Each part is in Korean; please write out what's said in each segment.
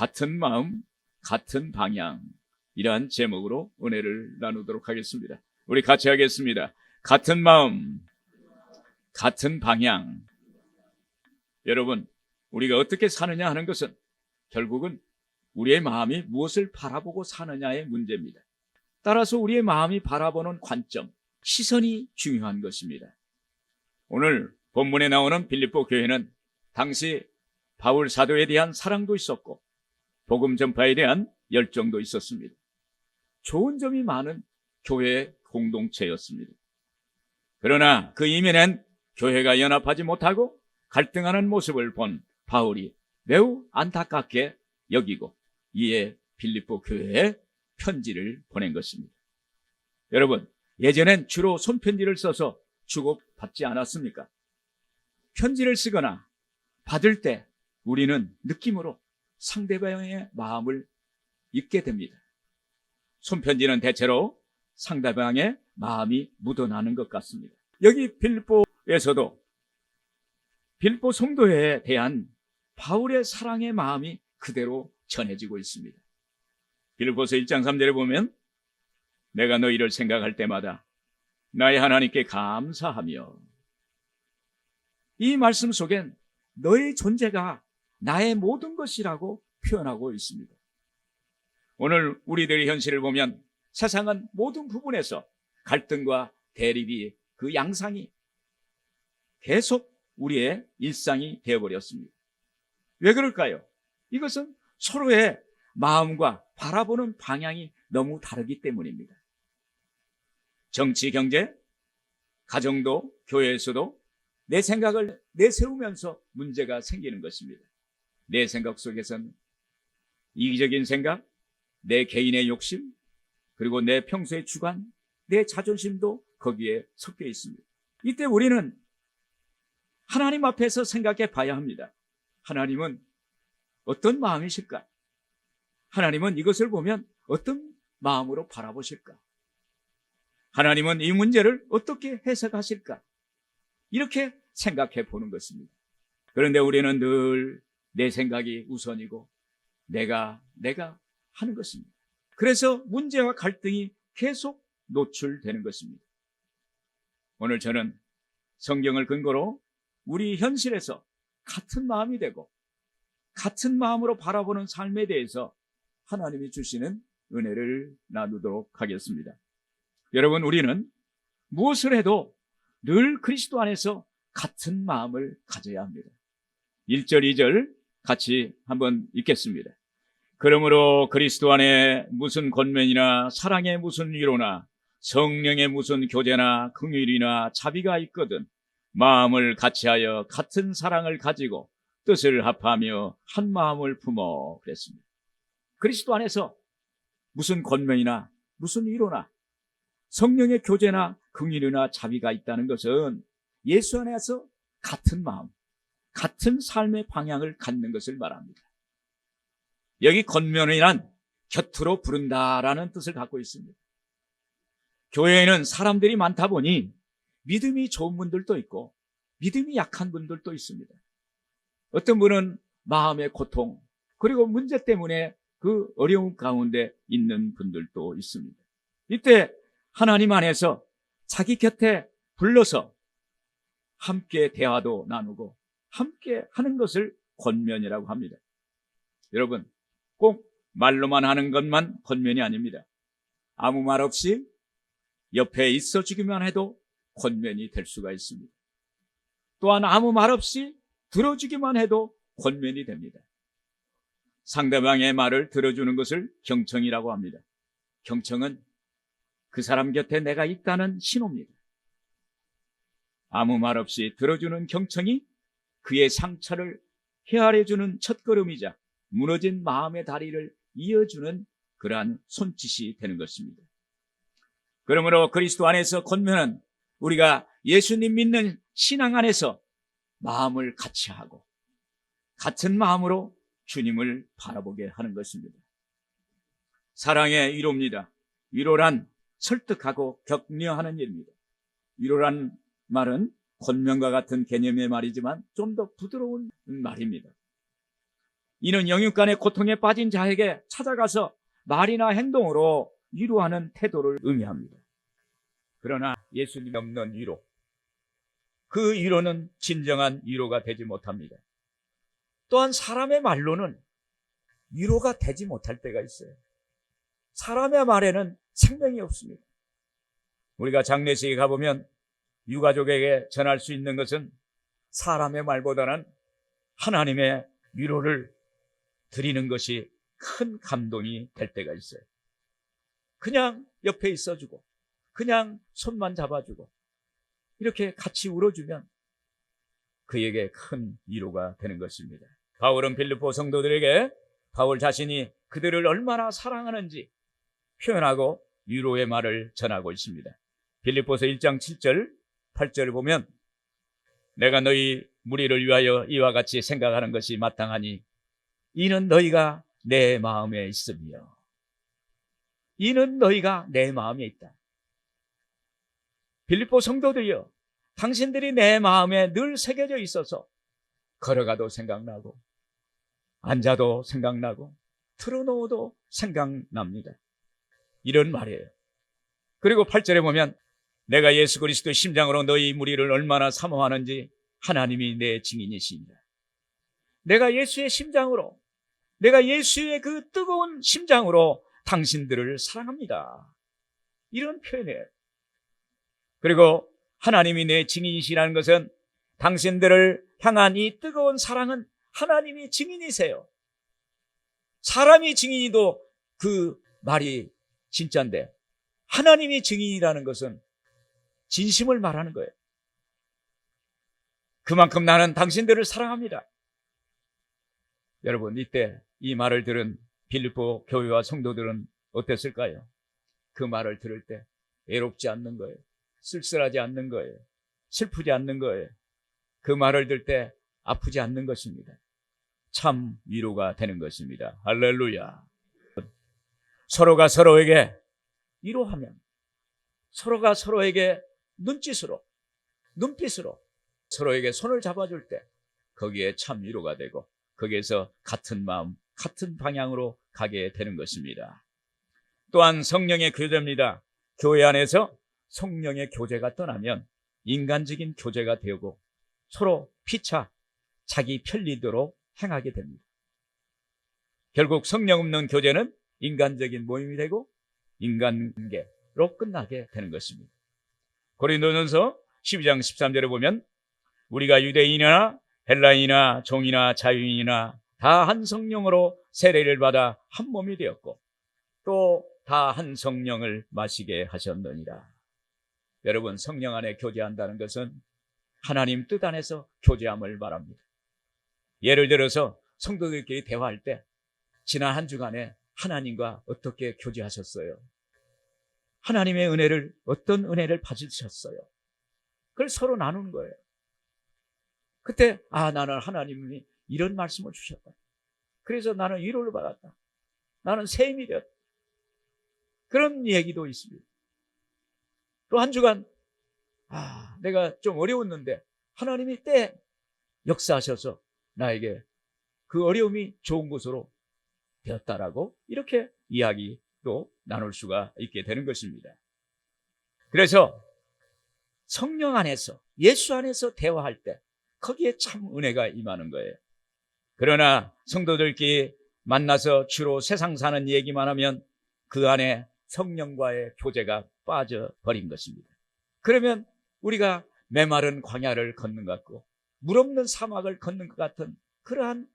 같은 마음, 같은 방향, 이러한 제목으로 은혜를 나누도록 하겠습니다. 우리 같이 하겠습니다. 같은 마음, 같은 방향. 여러분, 우리가 어떻게 사느냐 하는 것은 결국은 우리의 마음이 무엇을 바라보고 사느냐의 문제입니다. 따라서 우리의 마음이 바라보는 관점, 시선이 중요한 것입니다. 오늘 본문에 나오는 빌립보 교회는 당시 바울 사도에 대한 사랑도 있었고 복음 전파에 대한 열정도 있었습니다. 좋은 점이 많은 교회 공동체였습니다. 그러나 그 이면엔 교회가 연합하지 못하고 갈등하는 모습을 본 바울이 매우 안타깝게 여기고 이에 빌립보 교회에 편지를 보낸 것입니다. 여러분, 예전엔 주로 손편지를 써서 주고받지 않았습니까? 편지를 쓰거나 받을 때 우리는 느낌으로 상대방의 마음을 읽게 됩니다. 손편지는 대체로 상대방의 마음이 묻어나는 것 같습니다. 여기 빌립보에서도 빌립보 성도에 대한 바울의 사랑의 마음이 그대로 전해지고 있습니다. 빌립보서 1장 3절에 보면 내가 너희를 생각할 때마다 나의 하나님께 감사하며, 이 말씀 속엔 너의 존재가 나의 모든 것이라고 표현하고 있습니다. 오늘 우리들의 현실을 보면 세상은 모든 부분에서 갈등과 대립이, 그 양상이 계속 우리의 일상이 되어버렸습니다. 왜 그럴까요? 이것은 서로의 마음과 바라보는 방향이 너무 다르기 때문입니다. 정치, 경제, 가정도, 교회에서도 내 생각을 내세우면서 문제가 생기는 것입니다. 내 생각 속에서는 이기적인 생각, 내 개인의 욕심, 그리고 내 평소의 주관, 내 자존심도 거기에 섞여 있습니다. 이때 우리는 하나님 앞에서 생각해 봐야 합니다. 하나님은 어떤 마음이실까? 하나님은 이것을 보면 어떤 마음으로 바라보실까? 하나님은 이 문제를 어떻게 해석하실까? 이렇게 생각해 보는 것입니다. 그런데 우리는 늘 내 생각이 우선이고 내가 하는 것입니다. 그래서 문제와 갈등이 계속 노출되는 것입니다. 오늘 저는 성경을 근거로 우리 현실에서 같은 마음이 되고 같은 마음으로 바라보는 삶에 대해서 하나님이 주시는 은혜를 나누도록 하겠습니다. 여러분, 우리는 무엇을 해도 늘 그리스도 안에서 같은 마음을 가져야 합니다. 1절, 2절 같이 한번 읽겠습니다. 그러므로 그리스도 안에 무슨 권면이나 사랑의 무슨 위로나 성령의 무슨 교제나 긍휼이나 자비가 있거든 마음을 같이하여 같은 사랑을 가지고 뜻을 합하며 한 마음을 품어, 그랬습니다. 그리스도 안에서 무슨 권면이나 무슨 위로나 성령의 교제나 긍휼이나 자비가 있다는 것은 예수 안에서 같은 마음, 같은 삶의 방향을 갖는 것을 말합니다. 여기 권면이란 곁으로 부른다라는 뜻을 갖고 있습니다. 교회에는 사람들이 많다 보니 믿음이 좋은 분들도 있고 믿음이 약한 분들도 있습니다. 어떤 분은 마음의 고통, 그리고 문제 때문에 그 어려움 가운데 있는 분들도 있습니다. 이때 하나님 안에서 자기 곁에 불러서 함께 대화도 나누고 함께 하는 것을 권면이라고 합니다. 여러분, 꼭 말로만 하는 것만 권면이 아닙니다. 아무 말 없이 옆에 있어 주기만 해도 권면이 될 수가 있습니다. 또한 아무 말 없이 들어주기만 해도 권면이 됩니다. 상대방의 말을 들어주는 것을 경청이라고 합니다. 경청은 그 사람 곁에 내가 있다는 신호입니다. 아무 말 없이 들어주는 경청이 그의 상처를 헤아려주는 첫걸음이자 무너진 마음의 다리를 이어주는 그러한 손짓이 되는 것입니다. 그러므로 그리스도 안에서 권면은 우리가 예수님 믿는 신앙 안에서 마음을 같이 하고 같은 마음으로 주님을 바라보게 하는 것입니다. 사랑의 위로입니다. 위로란 설득하고 격려하는 일입니다. 위로란 말은 권면과 같은 개념의 말이지만 좀 더 부드러운 말입니다. 이는 영육간의 고통에 빠진 자에게 찾아가서 말이나 행동으로 위로하는 태도를 의미합니다. 그러나 예수님이 없는 위로, 그 위로는 진정한 위로가 되지 못합니다. 또한 사람의 말로는 위로가 되지 못할 때가 있어요. 사람의 말에는 생명이 없습니다. 우리가 장례식에 가보면 유가족에게 전할 수 있는 것은 사람의 말보다는 하나님의 위로를 드리는 것이 큰 감동이 될 때가 있어요. 그냥 옆에 있어주고, 그냥 손만 잡아주고, 이렇게 같이 울어주면 그에게 큰 위로가 되는 것입니다. 바울은 빌립보 성도들에게 바울 자신이 그들을 얼마나 사랑하는지 표현하고 위로의 말을 전하고 있습니다. 빌립보서 1장 7절, 8절을 보면 내가 너희 무리를 위하여 이와 같이 생각하는 것이 마땅하니 이는 너희가 내 마음에 있으며, 이는 너희가 내 마음에 있다. 빌립보 성도들이여, 당신들이 내 마음에 늘 새겨져 있어서 걸어가도 생각나고, 앉아도 생각나고, 틀어놓아도 생각납니다. 이런 말이에요. 그리고 8절에 보면 내가 예수 그리스도의 심장으로 너희 무리를 얼마나 사모하는지 하나님이 내 증인이십니다. 내가 예수의 심장으로, 내가 예수의 그 뜨거운 심장으로 당신들을 사랑합니다. 이런 표현이에요. 그리고 하나님이 내 증인이시라는 것은 당신들을 향한 이 뜨거운 사랑은 하나님이 증인이세요. 사람이 증인이도 그 말이 진짜인데 하나님이 증인이라는 것은 진심을 말하는 거예요. 그만큼 나는 당신들을 사랑합니다. 여러분, 이때 이 말을 들은 빌립보 교회와 성도들은 어땠을까요? 그 말을 들을 때 애롭지 않는 거예요. 쓸쓸하지 않는 거예요. 슬프지 않는 거예요. 그 말을 들을 때 아프지 않는 것입니다. 참 위로가 되는 것입니다. 할렐루야. 서로가 서로에게 위로하면, 서로가 서로에게 눈짓으로, 눈빛으로 서로에게 손을 잡아줄 때 거기에 참 위로가 되고, 거기에서 같은 마음, 같은 방향으로 가게 되는 것입니다. 또한 성령의 교제입니다. 교회 안에서 성령의 교제가 떠나면 인간적인 교제가 되고 서로 피차 자기 편리대로 행하게 됩니다. 결국 성령 없는 교제는 인간적인 모임이 되고 인간관계로 끝나게 되는 것입니다. 고린도전서 12장 13절에 보면 우리가 유대인이나 헬라인이나 종이나 자유인이나 다 한 성령으로 세례를 받아 한 몸이 되었고 또 다 한 성령을 마시게 하셨느니라. 여러분, 성령 안에 교제한다는 것은 하나님 뜻 안에서 교제함을 말합니다. 예를 들어서 성도들끼리 대화할 때 지난 한 주간에 하나님과 어떻게 교제하셨어요? 하나님의 은혜를, 어떤 은혜를 받으셨어요? 그걸 서로 나누는 거예요. 그때 나는 하나님이 이런 말씀을 주셨다. 그래서 나는 위로를 받았다. 나는 새 힘이 되었다. 그런 얘기도 있습니다. 또 한 주간 내가 좀 어려웠는데 하나님이 때 역사하셔서 나에게 그 어려움이 좋은 것으로 되었다라고 이렇게 이야기도 나눌 수가 있게 되는 것입니다. 그래서 성령 안에서, 예수 안에서 대화할 때 거기에 참 은혜가 임하는 거예요. 그러나 성도들끼리 만나서 주로 세상 사는 얘기만 하면 그 안에 성령과의 교제가 빠져버린 것입니다. 그러면 우리가 메마른 광야를 걷는 것 같고 물 없는 사막을 걷는 것 같은 그러한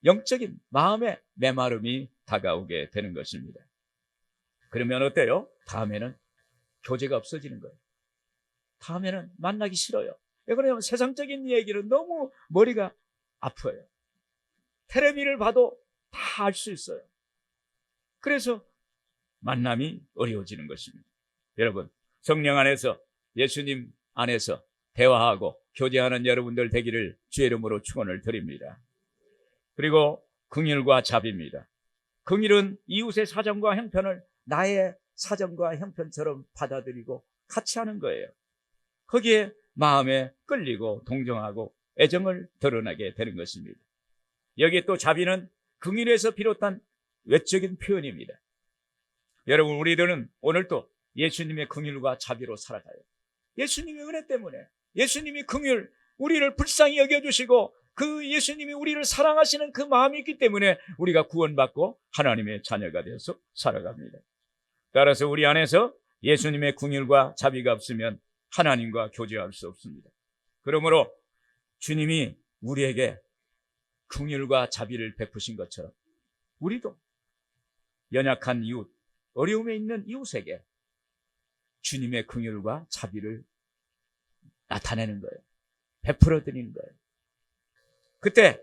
영적인 마음의 메마름이 다가오게 되는 것입니다. 그러면 어때요? 다음에는 교제가 없어지는 거예요. 다음에는 만나기 싫어요. 왜 그러냐면 세상적인 얘기는 너무 머리가 아파요. 텔레비를 봐도 다 알 수 있어요. 그래서 만남이 어려워지는 것입니다. 여러분, 성령 안에서, 예수님 안에서 대화하고 교제하는 여러분들 되기를 주의 이름으로 축원을 드립니다. 그리고 긍휼과 자비입니다. 긍휼은 이웃의 사정과 형편을 나의 사정과 형편처럼 받아들이고 같이 하는 거예요. 거기에 마음에 끌리고 동정하고 애정을 드러나게 되는 것입니다. 여기에 또 자비는 긍휼에서 비롯한 외적인 표현입니다. 여러분, 우리들은 오늘도 예수님의 긍휼과 자비로 살아가요. 예수님의 은혜 때문에, 예수님이 긍휼, 우리를 불쌍히 여겨주시고 그 예수님이 우리를 사랑하시는 그 마음이 있기 때문에 우리가 구원받고 하나님의 자녀가 되어서 살아갑니다. 따라서 우리 안에서 예수님의 긍휼과 자비가 없으면 하나님과 교제할 수 없습니다. 그러므로 주님이 우리에게 긍휼과 자비를 베푸신 것처럼 우리도 연약한 이웃, 어려움에 있는 이웃에게 주님의 긍휼과 자비를 나타내는 거예요. 베풀어 드리는 거예요. 그때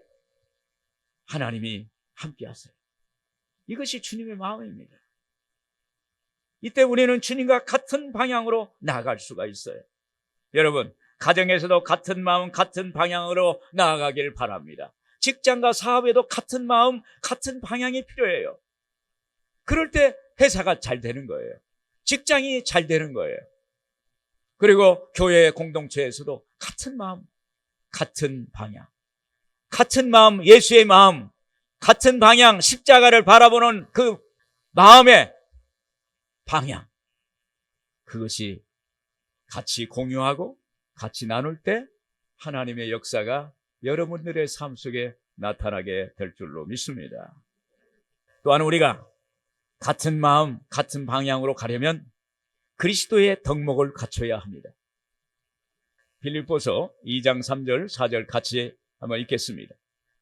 하나님이 함께 하세요. 이것이 주님의 마음입니다. 이때 우리는 주님과 같은 방향으로 나아갈 수가 있어요. 여러분, 가정에서도 같은 마음, 같은 방향으로 나아가길 바랍니다. 직장과 사업에도 같은 마음, 같은 방향이 필요해요. 그럴 때 회사가 잘 되는 거예요. 직장이 잘 되는 거예요. 그리고 교회 공동체에서도 같은 마음, 같은 방향, 같은 마음, 예수의 마음, 같은 방향, 십자가를 바라보는 그 마음의 방향, 그것이 같이 공유하고 같이 나눌 때 하나님의 역사가 여러분들의 삶 속에 나타나게 될 줄로 믿습니다. 또한 우리가 같은 마음, 같은 방향으로 가려면 그리스도의 덕목을 갖춰야 합니다. 빌립보서 2장 3절 4절 같이 한번 읽겠습니다.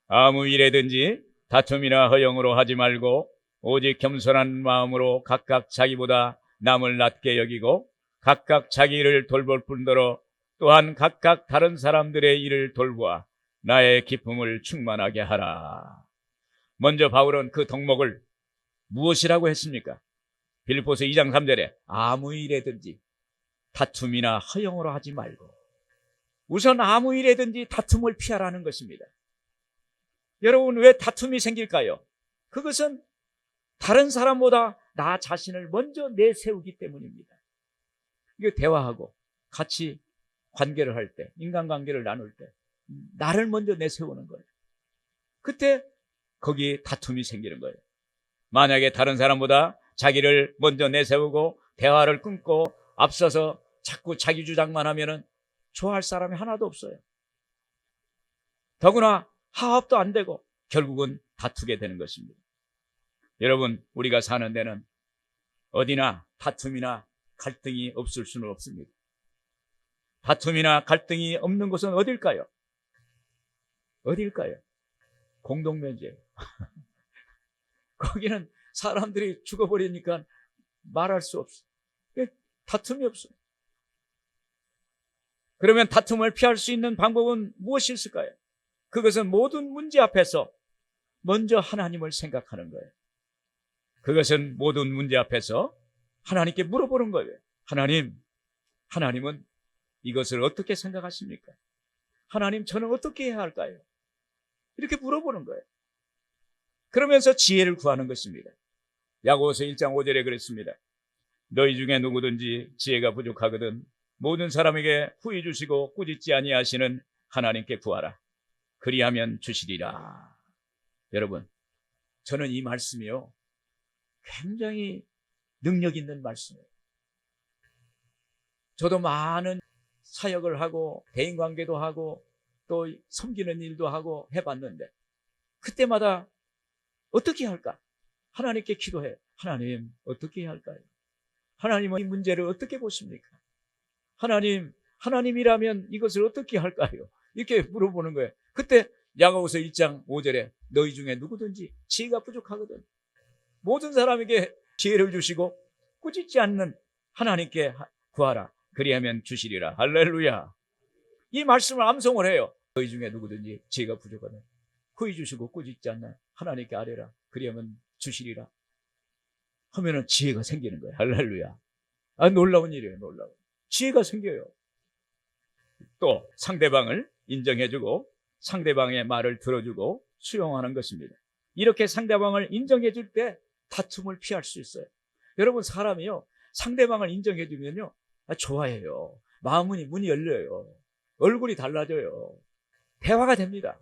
아무 일에든지 다툼이나 허영으로 하지 말고 오직 겸손한 마음으로 각각 자기보다 남을 낮게 여기고 각각 자기 일을 돌볼 뿐더러 또한 각각 다른 사람들의 일을 돌보아 나의 기쁨을 충만하게 하라. 먼저 바울은 그 덕목을 무엇이라고 했습니까? 빌립보서 2장 3절에 아무 일에든지 다툼이나 허영으로 하지 말고, 우선 아무 일에든지 다툼을 피하라는 것입니다. 여러분, 왜 다툼이 생길까요? 그것은 다른 사람보다 나 자신을 먼저 내세우기 때문입니다. 이거 대화하고 같이 관계를 할 때, 인간관계를 나눌 때 나를 먼저 내세우는 거예요. 그때 거기에 다툼이 생기는 거예요. 만약에 다른 사람보다 자기를 먼저 내세우고 대화를 끊고 앞서서 자꾸 자기 주장만 하면은 좋아할 사람이 하나도 없어요. 더구나 화합도 안 되고 결국은 다투게 되는 것입니다. 여러분, 우리가 사는 데는 어디나 다툼이나 갈등이 없을 수는 없습니다. 다툼이나 갈등이 없는 곳은 어딜까요? 어딜까요? 공동면제예요. 거기는 사람들이 죽어버리니까 말할 수 없어. 다툼이 없어. 그러면 다툼을 피할 수 있는 방법은 무엇이 있을까요? 그것은 모든 문제 앞에서 먼저 하나님을 생각하는 거예요. 그것은 모든 문제 앞에서 하나님께 물어보는 거예요. 하나님은 이것을 어떻게 생각하십니까? 하나님, 저는 어떻게 해야 할까요? 이렇게 물어보는 거예요. 그러면서 지혜를 구하는 것입니다. 야고보서 1장 5절에 그랬습니다. 너희 중에 누구든지 지혜가 부족하거든 모든 사람에게 후히 주시고 꾸짖지 아니하시는 하나님께 구하라. 그리하면 주시리라. 여러분, 저는 이 말씀이요, 굉장히 능력 있는 말씀이에요. 저도 많은 사역을 하고 대인관계도 하고 또 섬기는 일도 하고 해봤는데 그때마다 어떻게 할까? 하나님께 기도해. 하나님, 어떻게 해야 할까요? 하나님은 이 문제를 어떻게 보십니까? 하나님이라면 이것을 어떻게 할까요? 이렇게 물어보는 거예요. 그때 야고보서 1장 5절에 너희 중에 누구든지 지혜가 부족하거든 모든 사람에게 지혜를 주시고 꾸짖지 않는 하나님께 구하라. 그리하면 주시리라. 할렐루야. 이 말씀을 암송을 해요. 너희 중에 누구든지 지혜가 부족하면 후히 주시고 꾸짖지 않는 하나님께 아뢰라. 그리하면 주시리라. 하면은 지혜가 생기는 거예요. 할렐루야. 놀라운 일이에요. 놀라운. 지혜가 생겨요. 또 상대방을 인정해주고 상대방의 말을 들어주고 수용하는 것입니다. 이렇게 상대방을 인정해줄 때 다툼을 피할 수 있어요. 여러분, 사람이요, 상대방을 인정해주면요, 좋아해요. 문이 열려요. 얼굴이 달라져요. 대화가 됩니다.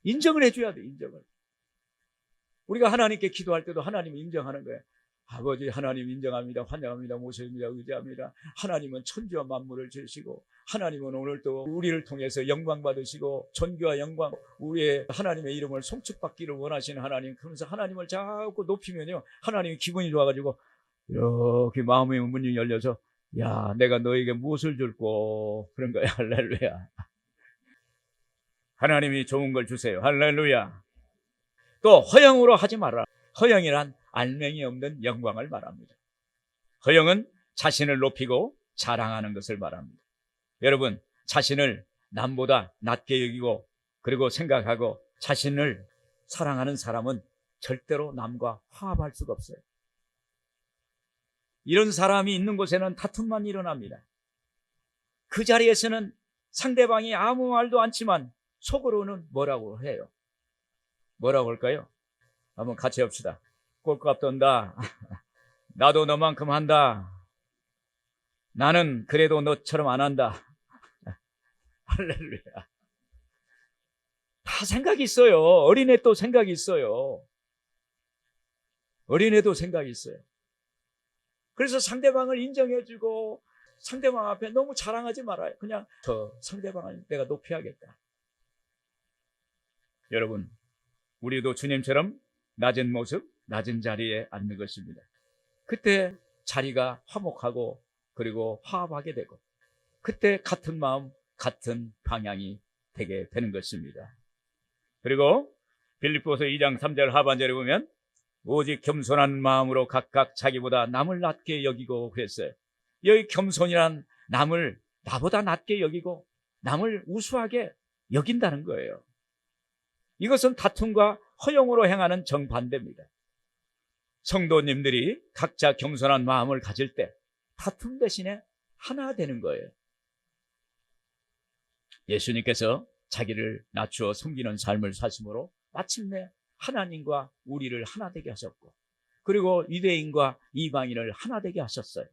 인정을 해줘야 돼, 인정을. 우리가 하나님께 기도할 때도 하나님을 인정하는 거예요. 아버지 하나님 인정합니다. 환영합니다. 모십니다. 의지합니다. 하나님은 천지와 만물을 지으시고 하나님은 오늘도 우리를 통해서 영광 받으시고 존귀와 영광 우리의 하나님의 이름을 송축받기를 원하시는 하나님. 그러면서 하나님을 자꾸 높이면요 하나님이 기분이 좋아가지고 이렇게 마음의 문이 열려서 야 내가 너에게 무엇을 줄꼬 그런 거야. 할렐루야. 하나님이 좋은 걸 주세요. 할렐루야. 또 허영으로 하지 마라. 허영이란 알맹이 없는 영광을 말합니다. 허영은 자신을 높이고 자랑하는 것을 말합니다. 여러분 자신을 남보다 낮게 여기고 그리고 생각하고 자신을 사랑하는 사람은 절대로 남과 화합할 수가 없어요. 이런 사람이 있는 곳에는 다툼만 일어납니다. 그 자리에서는 상대방이 아무 말도 않지만 속으로는 뭐라고 해요? 뭐라고 할까요? 한번 같이 합시다. 꼴값 돈다. 나도 너만큼 한다. 나는 그래도 너처럼 안 한다. 할렐루야. 다 생각이 있어요. 어린애 또 생각이 있어요. 어린애도 생각이 있어요. 그래서 상대방을 인정해주고 상대방 앞에 너무 자랑하지 말아요. 그냥 저 상대방을 내가 높여야겠다. 여러분 우리도 주님처럼 낮은 모습, 낮은 자리에 앉는 것입니다. 그때 자리가 화목하고 그리고 화합하게 되고 그때 같은 마음, 같은 방향이 되게 되는 것입니다. 그리고 빌립보서 2장 3절 하반절에 보면 오직 겸손한 마음으로 각각 자기보다 남을 낮게 여기고 그랬어요. 여기 겸손이란 남을 나보다 낮게 여기고 남을 우수하게 여긴다는 거예요. 이것은 다툼과 허용으로 행하는 정반대입니다. 성도님들이 각자 겸손한 마음을 가질 때 다툼 대신에 하나 되는 거예요. 예수님께서 자기를 낮추어 섬기는 삶을 사심으로 마침내 하나님과 우리를 하나 되게 하셨고 그리고 유대인과 이방인을 하나 되게 하셨어요.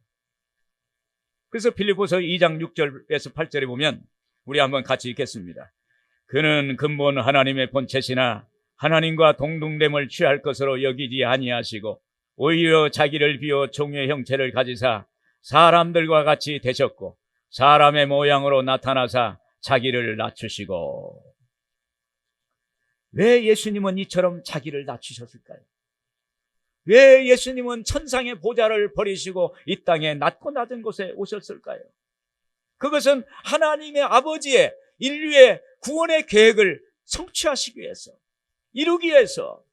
그래서 빌립보서 2장 6절에서 8절에 보면 우리 한번 같이 읽겠습니다. 그는 근본 하나님의 본체시나 하나님과 동등됨을 취할 것으로 여기지 아니하시고 오히려 자기를 비워 종의 형체를 가지사 사람들과 같이 되셨고 사람의 모양으로 나타나사 자기를 낮추시고. 왜 예수님은 이처럼 자기를 낮추셨을까요? 왜 예수님은 천상의 보좌를 버리시고 이 땅에 낮고 낮은 곳에 오셨을까요? 그것은 하나님의 아버지의 인류의 구원의 계획을 성취하시기 위해서, 이루기 위해서,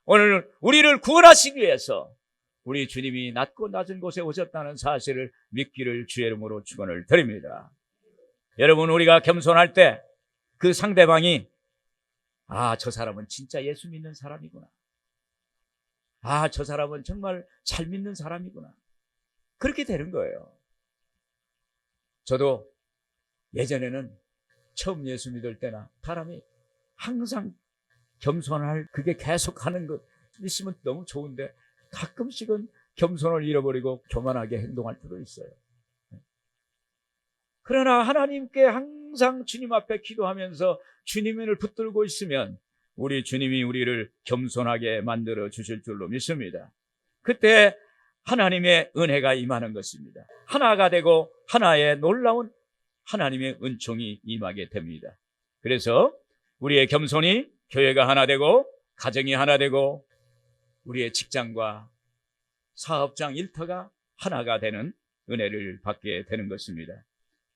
오늘 우리를 구원하시기 위해서 우리 주님이 낮고 낮은 곳에 오셨다는 사실을 믿기를 주의 이름으로 축원을 드립니다. 여러분, 우리가 겸손할 때 그 상대방이 저 사람은 진짜 예수 믿는 사람이구나. 저 사람은 정말 잘 믿는 사람이구나. 그렇게 되는 거예요. 저도 예전에는 처음 예수 믿을 때나 사람이 항상 겸손할 그게 계속 하는 것 있으면 너무 좋은데 가끔씩은 겸손을 잃어버리고 교만하게 행동할 때도 있어요. 그러나 하나님께 항상 주님 앞에 기도하면서 주님을 붙들고 있으면 우리 주님이 우리를 겸손하게 만들어 주실 줄로 믿습니다. 그때 하나님의 은혜가 임하는 것입니다. 하나가 되고 하나의 놀라운 하나님의 은총이 임하게 됩니다. 그래서 우리의 겸손이 교회가 하나 되고 가정이 하나 되고 우리의 직장과 사업장 일터가 하나가 되는 은혜를 받게 되는 것입니다.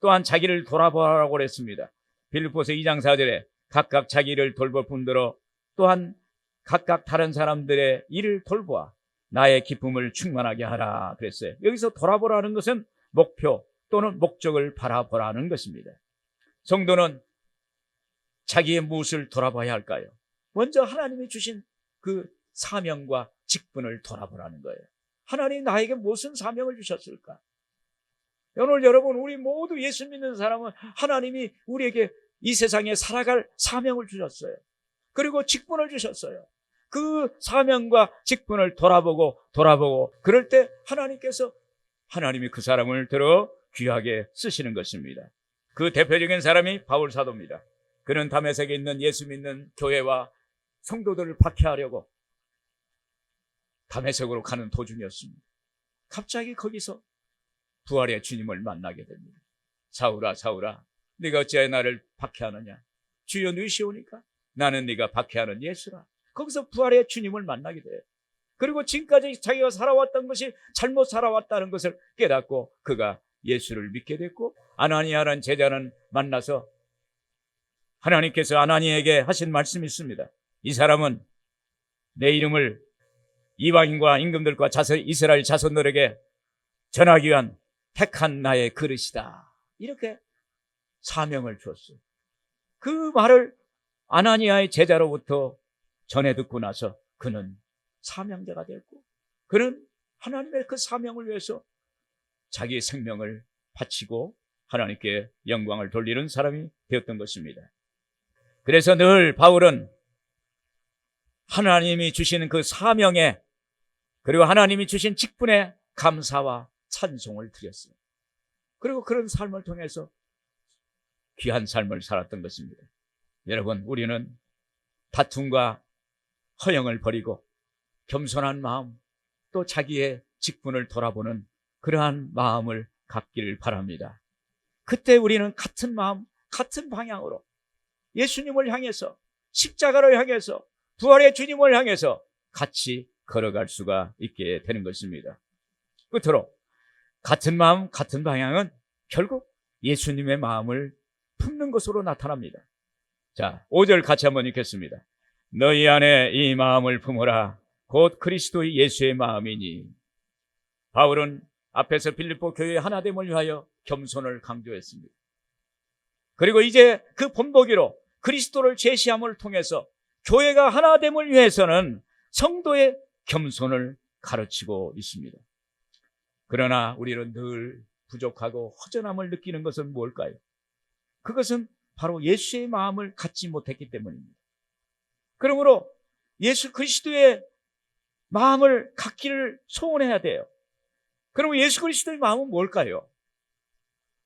또한 자기를 돌아보라고 그랬습니다. 빌립보서 2장 4절에 각각 자기를 돌볼 뿐더러 또한 각각 다른 사람들의 일을 돌보아 나의 기쁨을 충만하게 하라 그랬어요. 여기서 돌아보라는 것은 목표 또는 목적을 바라보라는 것입니다. 성도는 자기의 무엇을 돌아봐야 할까요? 먼저 하나님이 주신 그 사명과 직분을 돌아보라는 거예요. 하나님이 나에게 무슨 사명을 주셨을까? 오늘 여러분, 우리 모두 예수 믿는 사람은 하나님이 우리에게 이 세상에 살아갈 사명을 주셨어요. 그리고 직분을 주셨어요. 그 사명과 직분을 돌아보고 그럴 때 하나님이 그 사람을 들어 귀하게 쓰시는 것입니다. 그 대표적인 사람이 바울 사도입니다. 그는 다메섹에 있는 예수 믿는 교회와 성도들을 박해하려고 다메섹으로 가는 도중이었습니다. 갑자기 거기서 부활의 주님을 만나게 됩니다. 사울아 사울아 네가 어찌하여 나를 박해하느냐. 주여 누이시오니까 나는 네가 박해하는 예수라. 거기서 부활의 주님을 만나게 돼요. 그리고 지금까지 자기가 살아왔던 것이 잘못 살아왔다는 것을 깨닫고 그가 예수를 믿게 됐고, 아나니아라는 제자는 만나서 하나님께서 아나니에게 하신 말씀이 있습니다. 이 사람은 내 이름을 이방인과 임금들과 이스라엘 자손들에게 전하기 위한 택한 나의 그릇이다. 이렇게 사명을 줬어요. 그 말을 아나니아의 제자로부터 전해 듣고 나서 그는 사명자가 됐고, 그는 하나님의 그 사명을 위해서 자기의 생명을 바치고 하나님께 영광을 돌리는 사람이 되었던 것입니다. 그래서 늘 바울은 하나님이 주시는 그 사명에, 그리고 하나님이 주신 직분에 감사와 찬송을 드렸어요. 그리고 그런 삶을 통해서 귀한 삶을 살았던 것입니다. 여러분, 우리는 다툼과 허영을 버리고 겸손한 마음, 또 자기의 직분을 돌아보는 그러한 마음을 갖기를 바랍니다. 그때 우리는 같은 마음, 같은 방향으로 예수님을 향해서, 십자가를 향해서, 부활의 주님을 향해서 같이 걸어갈 수가 있게 되는 것입니다. 끝으로 같은 마음, 같은 방향은 결국 예수님의 마음을 품는 것으로 나타납니다. 자, 5절 같이 한번 읽겠습니다. 너희 안에 이 마음을 품으라. 곧 그리스도의 예수의 마음이니. 바울은 앞에서 빌립보 교회의 하나됨을 위하여 겸손을 강조했습니다. 그리고 이제 그 본보기로 그리스도를 제시함을 통해서 교회가 하나됨을 위해서는 성도의 겸손을 가르치고 있습니다. 그러나 우리는 늘 부족하고 허전함을 느끼는 것은 무엇일까요? 그것은 바로 예수의 마음을 갖지 못했기 때문입니다. 그러므로 예수 그리스도의 마음을 갖기를 소원해야 돼요. 그러면 예수 그리스도의 마음은 뭘까요?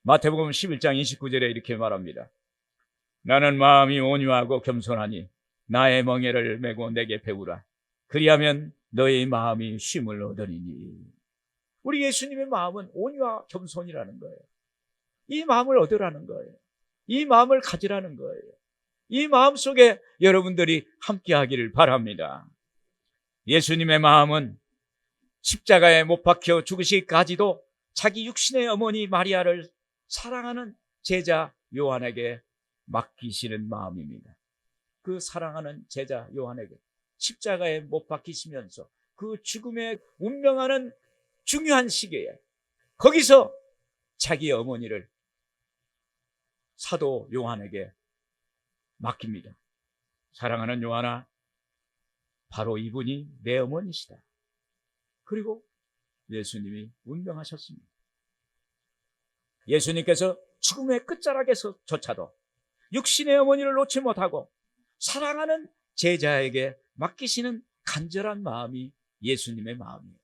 마태복음 11장 29절에 이렇게 말합니다. 나는 마음이 온유하고 겸손하니 나의 멍에를 메고 내게 배우라. 그리하면 너의 마음이 쉼을 얻으리니. 우리 예수님의 마음은 온유와 겸손이라는 거예요. 이 마음을 얻으라는 거예요. 이 마음을 가지라는 거예요. 이 마음 속에 여러분들이 함께 하기를 바랍니다. 예수님의 마음은 십자가에 못 박혀 죽으시기까지도 자기 육신의 어머니 마리아를 사랑하는 제자 요한에게 맡기시는 마음입니다. 그 사랑하는 제자 요한에게 십자가에 못 박히시면서 그 죽음의 운명하는 중요한 시기에 거기서 자기 어머니를 사도 요한에게 맡깁니다. 사랑하는 요한아, 바로 이분이 내 어머니시다. 그리고 예수님이 운명하셨습니다. 예수님께서 죽음의 끝자락에서조차도 육신의 어머니를 놓지 못하고 사랑하는 제자에게 맡기시는 간절한 마음이 예수님의 마음이에요.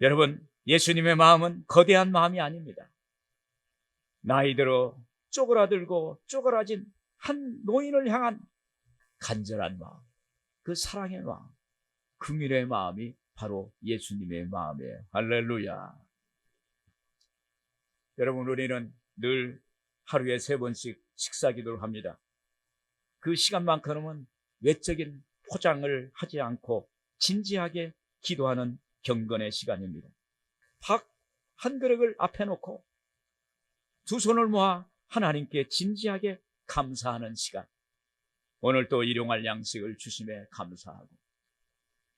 여러분, 예수님의 마음은 거대한 마음이 아닙니다. 나이 들어 쪼그라들고 쪼그라진 한 노인을 향한 간절한 마음, 그 사랑의 마음, 긍휼의 마음이 바로 예수님의 마음이에요. 할렐루야. 여러분, 우리는 늘 하루에 3번씩 식사 기도를 합니다. 그 시간만큼은 외적인 포장을 하지 않고 진지하게 기도하는 경건의 시간입니다. 밥 한 그릇을 앞에 놓고 두 손을 모아 하나님께 진지하게 감사하는 시간. 오늘 또 일용할 양식을 주심에 감사하고,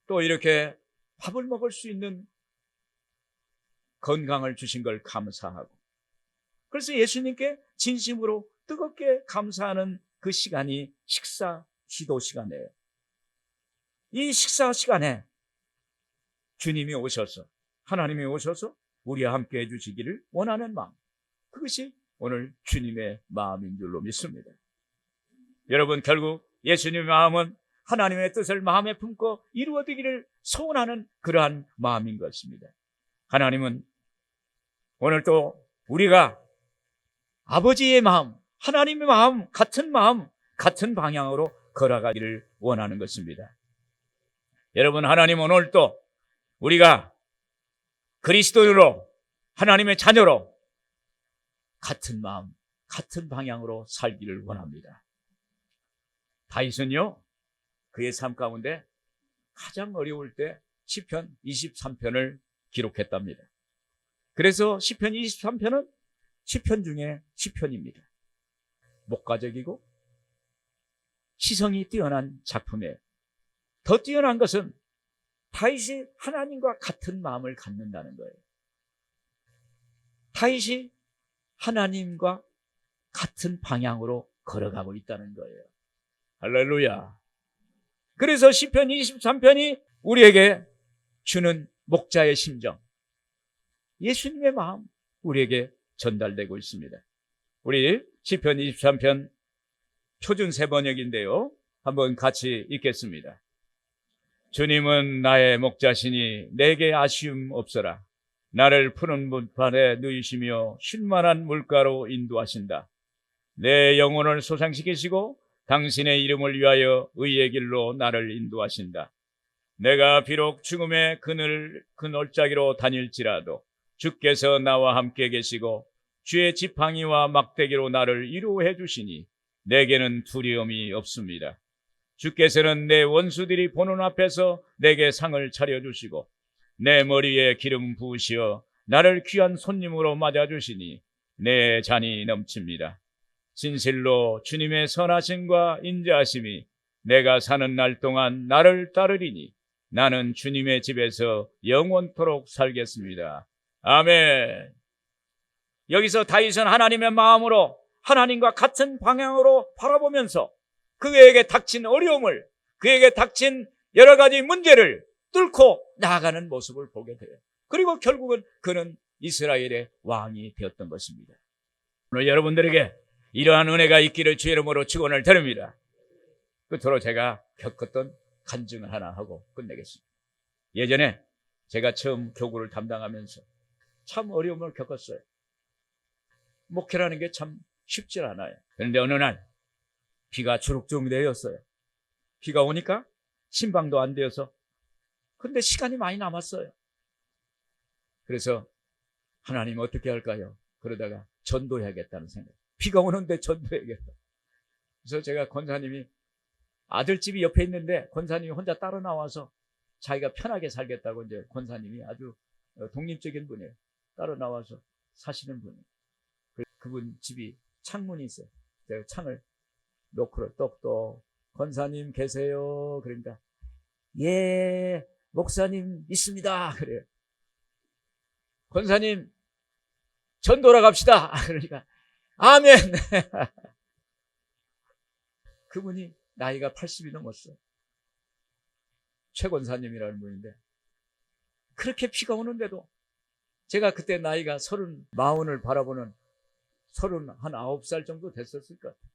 또 이렇게 밥을 먹을 수 있는 건강을 주신 걸 감사하고, 그래서 예수님께 진심으로 뜨겁게 감사하는 그 시간이 식사 기도 시간이에요. 이 식사 시간에 주님이 오셔서, 하나님이 오셔서 우리와 함께 해주시기를 원하는 마음, 그것이 오늘 주님의 마음인 줄로 믿습니다. 여러분, 결국 예수님의 마음은 하나님의 뜻을 마음에 품고 이루어지기를 소원하는 그러한 마음인 것입니다. 하나님은 오늘 또 우리가 아버지의 마음, 하나님의 마음, 같은 방향으로 걸어가기를 원하는 것입니다. 여러분, 하나님은 오늘도 우리가 그리스도인으로 하나님의 자녀로 같은 마음, 같은 방향으로 살기를 원합니다. 다윗은요, 그의 삶 가운데 가장 어려울 때 시편 23편을 기록했답니다. 그래서 시편 23편은 시편 중에 시편입니다. 목가적이고 시성이 뛰어난 작품이에요. 더 뛰어난 것은 다윗이 하나님과 같은 마음을 갖는다는 거예요. 다윗이 하나님과 같은 방향으로 걸어가고 있다는 거예요. 할렐루야. 그래서 시편 23편이 우리에게 주는 목자의 심정, 예수님의 마음, 우리에게 전달되고 있습니다. 우리 시편 23편 표준세 번역인데요, 한번 같이 읽겠습니다. 주님은 나의 목자시니 내게 아쉬움 없어라. 나를 푸른 물판에 누이시며 쉴만한 물가로 인도하신다. 내 영혼을 소상시키시고 당신의 이름을 위하여 의의 길로 나를 인도하신다. 내가 비록 죽음의 그늘짜기로 다닐지라도 주께서 나와 함께 계시고 주의 지팡이와 막대기로 나를 위로해 주시니 내게는 두려움이 없습니다. 주께서는 내 원수들이 보는 앞에서 내게 상을 차려주시고 내 머리에 기름 부으시어 나를 귀한 손님으로 맞아주시니 내 잔이 넘칩니다. 진실로 주님의 선하심과 인자하심이 내가 사는 날 동안 나를 따르리니 나는 주님의 집에서 영원토록 살겠습니다. 아멘. 여기서 다윗은 하나님의 마음으로 하나님과 같은 방향으로 바라보면서 그에게 닥친 어려움을, 그에게 닥친 여러 가지 문제를 뚫고 나아가는 모습을 보게 돼요. 그리고 결국은 그는 이스라엘의 왕이 되었던 것입니다. 오늘 여러분들에게 이러한 은혜가 있기를 주의 이름으로 축원을 드립니다. 끝으로 제가 겪었던 간증을 하나 하고 끝내겠습니다. 예전에 제가 처음 교구를 담당하면서 참 어려움을 겪었어요. 목회라는 게 참 쉽지 않아요. 그런데 어느 날 비가 주룩주룩 내렸어요. 비가 오니까 신방도 안 되어서, 근데 시간이 많이 남았어요. 그래서 하나님 어떻게 할까요? 그러다가 전도해야겠다는 생각. 비가 오는데 전도해야겠다. 그래서 제가 권사님이, 아들집이 옆에 있는데 권사님이 혼자 따로 나와서 자기가 편하게 살겠다고, 이제 권사님이 아주 독립적인 분이에요. 따로 나와서 사시는 분이에요. 그분 집이 창문이 있어요. 제가 창을 노크로 똑똑, 권사님 계세요? 그러니까 예, 목사님 있습니다. 그래요. 권사님 전도라 갑시다. 그러니까 아멘. 그분이 나이가 80이 넘었어요. 최 권사님이라는 분인데, 그렇게 비가 오는데도 제가 그때 나이가 40을 바라보는 39살 정도 됐었을 것 같아요.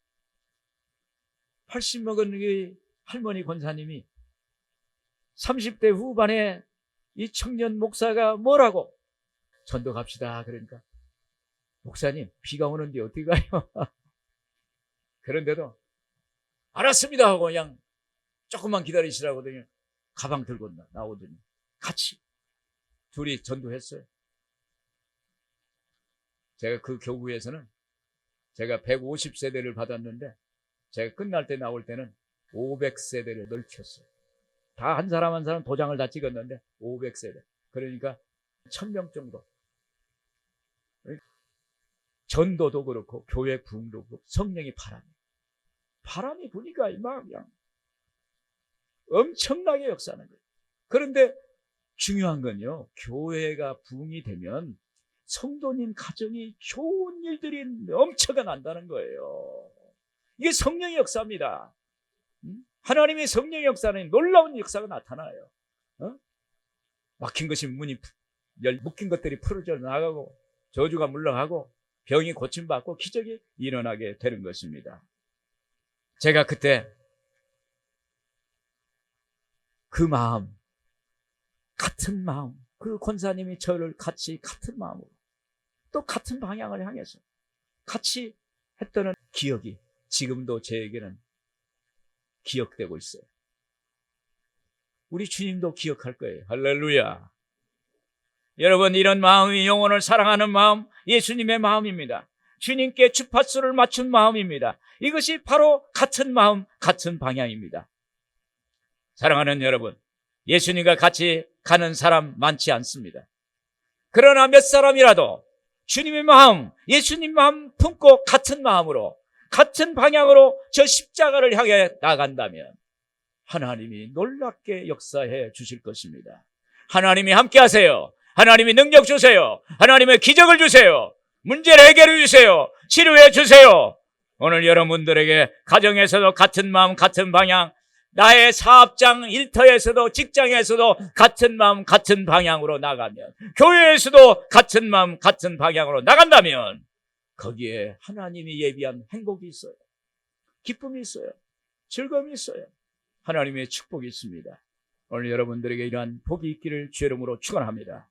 80 먹은 이 할머니 권사님이 30대 후반에 이 청년 목사가 뭐라고 전도 갑시다. 그러니까 목사님 비가 오는데 어떻게 가요? 그런데도 알았습니다 하고 그냥 조금만 기다리시라고 그냥 가방 들고 나오더니 같이 둘이 전도했어요. 제가 그 교구에서는 제가 150세대를 받았는데 제가 끝날 때 나올 때는 500세대를 넓혔어요. 다 한 사람 한 사람 도장을 다 찍었는데 500세대. 그러니까 1000명 정도. 전도도 그렇고 교회 부흥도 그렇고 성령이 바람이 부니까 막 그냥 엄청나게 역사하는 거예요. 그런데 중요한 건요, 교회가 부흥이 되면 성도님 가정이 좋은 일들이 넘쳐가 난다는 거예요. 이게 성령의 역사입니다. 하나님의 성령의 역사는 놀라운 역사가 나타나요. 막힌 것이 묶인 것들이 풀어져 나가고 저주가 물러가고 병이 고침받고 기적이 일어나게 되는 것입니다. 제가 그때 그 마음, 같은 마음, 그 권사님이 저를 같이 같은 마음으로 또 같은 방향을 향해서 같이 했던 기억이 지금도 저에게는 기억되고 있어요. 우리 주님도 기억할 거예요. 할렐루야. 여러분, 이런 마음이 영혼을 사랑하는 마음, 예수님의 마음입니다. 주님께 주파수를 맞춘 마음입니다. 이것이 바로 같은 마음, 같은 방향입니다. 사랑하는 여러분, 예수님과 같이 가는 사람 많지 않습니다. 그러나 몇 사람이라도 주님의 마음, 예수님 마음 품고 같은 마음으로, 같은 방향으로 저 십자가를 향해 나간다면 하나님이 놀랍게 역사해 주실 것입니다. 하나님이 함께 하세요. 하나님이 능력 주세요. 하나님의 기적을 주세요. 문제를 해결해 주세요. 치료해 주세요. 오늘 여러분들에게 가정에서도 같은 마음, 같은 방향, 나의 사업장 일터에서도 직장에서도 같은 마음, 같은 방향으로 나가면, 교회에서도 같은 마음, 같은 방향으로 나간다면 거기에 하나님이 예비한 행복이 있어요. 기쁨이 있어요. 즐거움이 있어요. 하나님의 축복이 있습니다. 오늘 여러분들에게 이러한 복이 있기를 주의 이름으로 축원합니다.